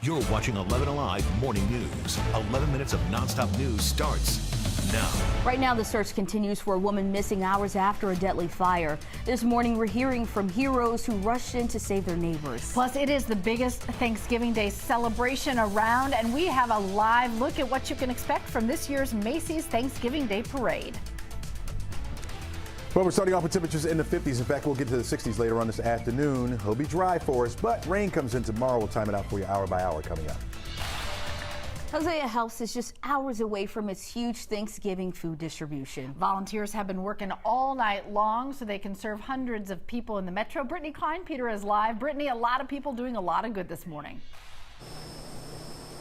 You're watching 11 Alive Morning News. 11 minutes of nonstop news starts now. Right now, the search continues for a woman missing hours after a deadly fire. This morning, we're hearing from heroes who rushed in to save their neighbors. Plus, it is the biggest Thanksgiving Day celebration around, and we have a live look at what you can expect from this year's Macy's Thanksgiving Day Parade. Well, we're starting off with temperatures in the 50s. In fact, we'll get to the 60s later on this afternoon. It'll be dry for us, but rain comes in tomorrow. We'll time it out for you hour by hour coming up. Hosea Helps is just hours away from its huge Thanksgiving food distribution. Volunteers have been working all night long so they can serve hundreds of people in the metro. Brittany Kleinpeter is live. Brittany, a lot of people doing a lot of good this morning.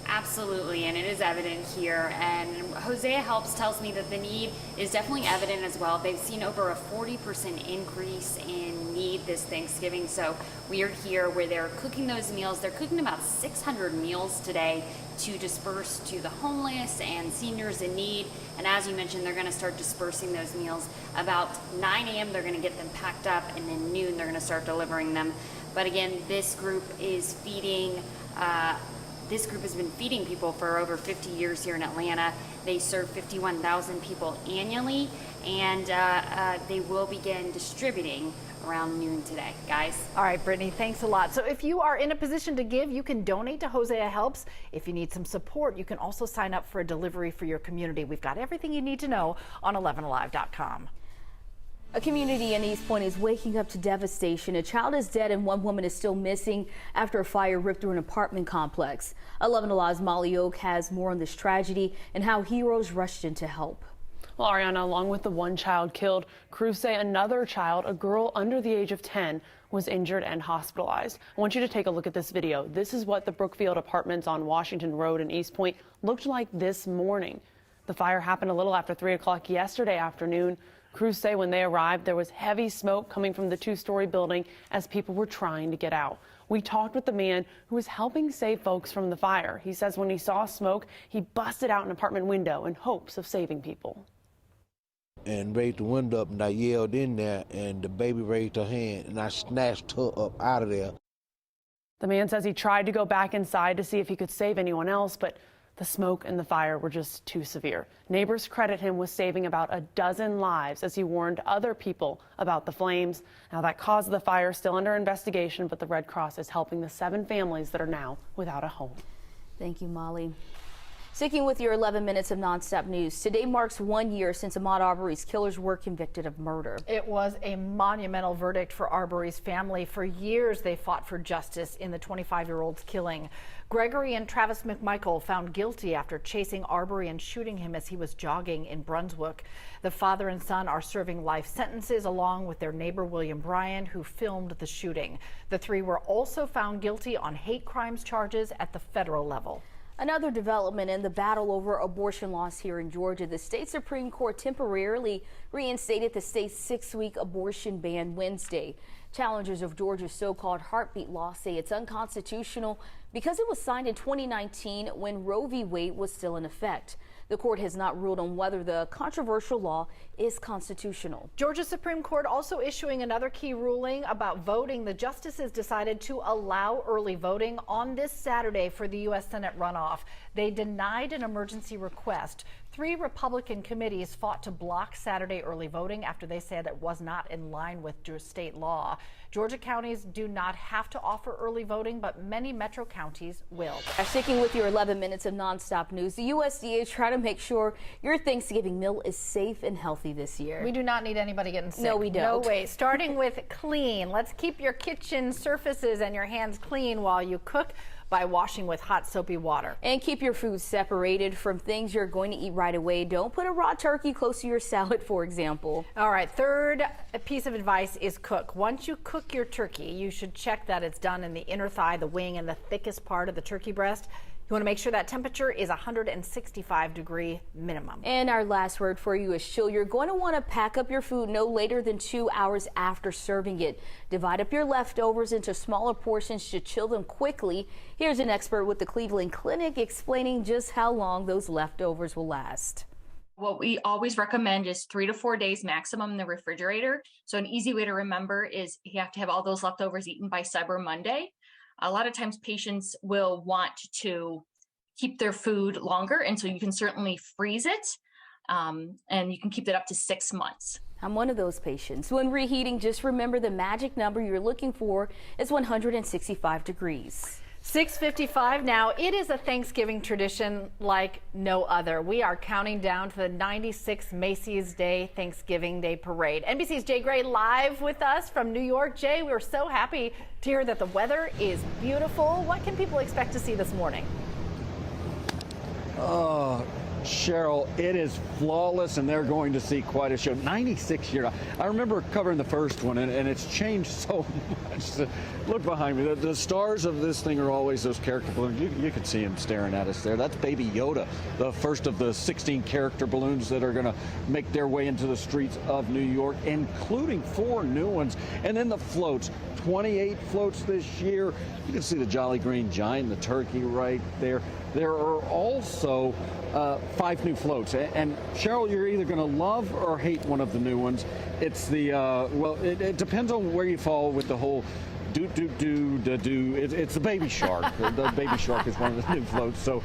Absolutely, and it is evident here. And Hosea Helps tells me that the need is definitely evident as well. They've seen over a 40% increase in need this Thanksgiving. So we are here where they're cooking those meals. They're cooking about 600 meals today to disperse to the homeless and seniors in need. And as you mentioned, they're going to start dispersing those meals. About 9 a.m. they're going to get them packed up, and then noon they're going to start delivering them. But again, this group is feeding This group has been feeding people for over 50 years here in Atlanta. They serve 51,000 people annually, and they will begin distributing around noon today, guys. All right, Brittany, thanks a lot. So if you are in a position to give, you can donate to Hosea Helps. If you need some support, you can also sign up for a delivery for your community. We've got everything you need to know on 11alive.com. A community in East Point is waking up to devastation. A child is dead and one woman is still missing after a fire ripped through an apartment complex. 11 Alive's Molly Oak has more on this tragedy and how heroes rushed in to help. Well, Ariana, along with the one child killed, crews say another child, a girl under the age of 10, was injured and hospitalized. I want you to take a look at this video. This is what the Brookfield Apartments on Washington Road in East Point looked like this morning. The fire happened a little after 3 o'clock yesterday afternoon. Crews say when they arrived, there was heavy smoke coming from the two-story building as people were trying to get out. We talked with the man who was helping save folks from the fire. He says when he saw smoke, he busted out an apartment window in hopes of saving people. And raised the window up, and I yelled in there, and the baby raised her hand, and I snatched her up out of there. The man says he tried to go back inside to see if he could save anyone else, but the smoke and the fire were just too severe. Neighbors credit him with saving about a dozen lives as he warned other people about the flames. Now, that cause of the fire is still under investigation, but the Red Cross is helping the 7 families that are now without a home. Thank you, Molly. Sticking with your 11 minutes of nonstop news, today marks 1 year since Ahmaud Arbery's killers were convicted of murder. It was a monumental verdict for Arbery's family. For years, they fought for justice in the 25-year-old's killing. Gregory and Travis McMichael found guilty after chasing Arbery and shooting him as he was jogging in Brunswick. The father and son are serving life sentences along with their neighbor William Bryan, who filmed the shooting. The 3 were also found guilty on hate crimes charges at the federal level. Another development in the battle over abortion laws here in Georgia. The state Supreme Court temporarily reinstated the state's 6-week abortion ban Wednesday. Challengers of Georgia's so-called heartbeat law say it's unconstitutional because it was signed in 2019 when Roe v. Wade was still in effect. The court has not ruled on whether the controversial law is constitutional. Georgia Supreme Court also issuing another key ruling about voting. The justices decided to allow early voting on this Saturday for the U.S. Senate runoff. They denied an emergency request. 3 Republican committees fought to block Saturday early voting after they said it was not in line with state law. Georgia counties do not have to offer early voting, but many metro counties will. Sticking with your 11 minutes of nonstop news, the USDA is trying to make sure your Thanksgiving meal is safe and healthy this year. We do not need anybody getting sick. No, we don't. No way. Starting with clean. Let's keep your kitchen surfaces and your hands clean while you cook by washing with hot soapy water. And keep your food separated from things you're going to eat right away. Don't put a raw turkey close to your salad, for example. All right, third piece of advice is cook. Once you cook your turkey, you should check that it's done in the inner thigh, the wing, and the thickest part of the turkey breast. You want to make sure that temperature is 165-degree minimum. And our last word for you is chill. You're going to want to pack up your food no later than 2 hours after serving it. Divide up your leftovers into smaller portions to chill them quickly. Here's an expert with the Cleveland Clinic explaining just how long those leftovers will last. What we always recommend is 3 to 4 days maximum in the refrigerator. So an easy way to remember is you have to have all those leftovers eaten by Cyber Monday. a lot of times patients will want to keep their food longer, and so you can certainly freeze it, and you can keep it up to 6 months. I'm one of those patients. When reheating, just remember the magic number you're looking for is 165 degrees. 6:55 now. It is a Thanksgiving tradition like no other. We are counting down to the 96th Macy's Day Thanksgiving Day Parade. NBC's Jay Gray live with us from New York. Jay, we're so happy to hear that the weather is beautiful. What can people expect to see this morning? Cheryl, it is flawless, and they're going to see quite a show. 96 years. I remember covering the first one, and it's changed so much. Look behind me. The stars of this thing are always those character balloons. You can see him staring at us there. That's Baby Yoda, the first of the 16 character balloons that are going to make their way into the streets of New York, including 4 new ones. And then the floats. 28 floats this year. You can see the Jolly Green Giant, the turkey right there. There are also 5 new floats. And Cheryl, you're either going to love or hate one of the new ones. It's the, well, it depends on where you fall with the whole do. It's the Baby Shark. The Baby Shark is one of the new floats. So,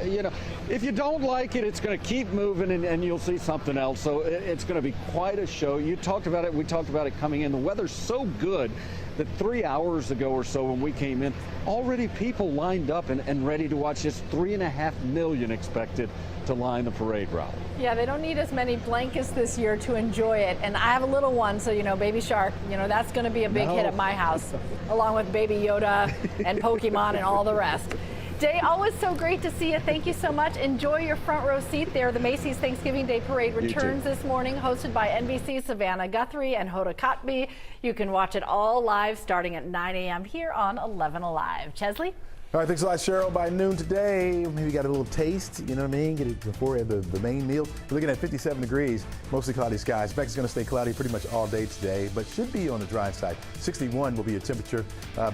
you know, if you don't like it, it's going to keep moving, and you'll see something else. So it's going to be quite a show. You talked about it. We talked about it coming in. The weather's so good that 3 hours ago or so when we came in, already people lined up and ready to watch this. 3.5 million expected to line the parade route. Yeah, they don't need as many blankets this year to enjoy it. And I have a little one, so, you know, Baby Shark, you know, that's going to be a big hit at my house, along with Baby Yoda and Pokemon and all the rest. Jay, always so great to see you. Thank you so much. Enjoy your front row seat there. The Macy's Thanksgiving Day Parade returns this morning, hosted by NBC's Savannah Guthrie and Hoda Kotb. You can watch it all live starting at 9 a.m. here on 11 Alive. Chesley? All right, thanks a lot, Cheryl. By noon today, maybe got a little taste, you know what I mean? Get it before the main meal. We're looking at 57 degrees, mostly cloudy skies. Beck's going to stay cloudy pretty much all day today, but should be on the dry side. 61 will be a temperature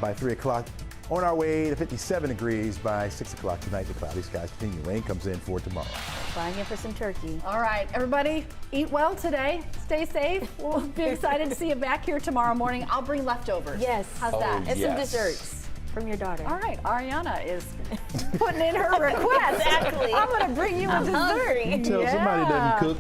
by 3 o'clock. On our way to 57 degrees by 6 o'clock tonight. The cloudy skies continue. Rain comes in for tomorrow. Flying in for some turkey. All right, everybody, eat well today. Stay safe. We'll be excited to see you back here tomorrow morning. I'll bring leftovers. Yes. How's that? And some desserts from your daughter. All right, Ariana is putting in her request. Exactly. I'm going to bring you a dessert. Hungry. Tell somebody doesn't cook.